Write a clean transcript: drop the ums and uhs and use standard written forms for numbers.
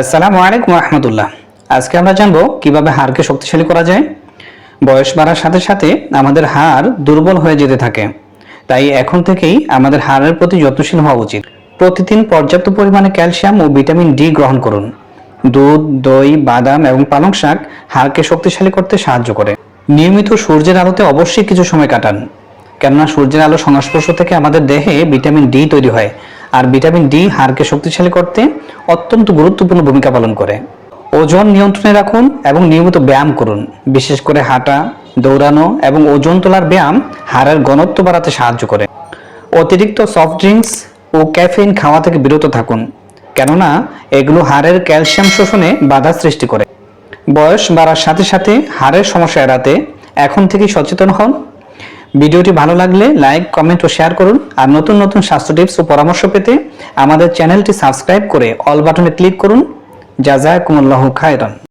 আসসালামু আলাইকুম রহমতুল্লাহ। আজকে আমরা জানবো কিভাবে হাড়কে শক্তিশালী করা যায়। বয়স বাড়ার সাথে সাথে আমাদের হাড় দুর্বল হয়ে যেতে থাকে, তাই এখন থেকেই আমাদের হাড়ের প্রতি যত্নশীল হওয়া উচিত। প্রতিদিন পর্যাপ্ত পরিমাণে ক্যালসিয়াম ও ভিটামিন ডি গ্রহণ করুন। দুধ, দই, বাদাম এবং পালং শাক হাড়কে শক্তিশালী করতে সাহায্য করে। নিয়মিত সূর্যের আলোতে অবশ্যই কিছু সময় কাটান, কেননা সূর্যের আলো সংস্পর্শ থেকে আমাদের দেহে ভিটামিন ডি তৈরি হয়, আর ভিটামিন ডি হাড়কে শক্তিশালী করতে অত্যন্ত গুরুত্বপূর্ণ ভূমিকা পালন করে। ওজন নিয়ন্ত্রণে রাখুন এবং নিয়মিত ব্যায়াম করুন। বিশেষ করে হাঁটা, দৌড়ানো এবং ওজন তোলার ব্যায়াম হাড়ের ঘনত্ব বাড়াতে সাহায্য করে। অতিরিক্ত সফট ড্রিঙ্কস ও ক্যাফেইন খাওয়া থেকে বিরত থাকুন, কেননা এগুলো হাড়ের ক্যালসিয়াম শোষণে বাধা সৃষ্টি করে। বয়স বাড়ার সাথে সাথে হাড়ের সমস্যা এড়াতে এখন থেকেই সচেতন হন। ভিডিওটি ভালো লাগলে লাইক, কমেন্ট ও শেয়ার করুন। আর নতুন নতুন স্বাস্থ্য টিপস ও পরামর্শ পেতে আমাদের চ্যানেলটি সাবস্ক্রাইব করে অল বাটনে ক্লিক করুন। জাযাকুমুল্লাহু খায়রান।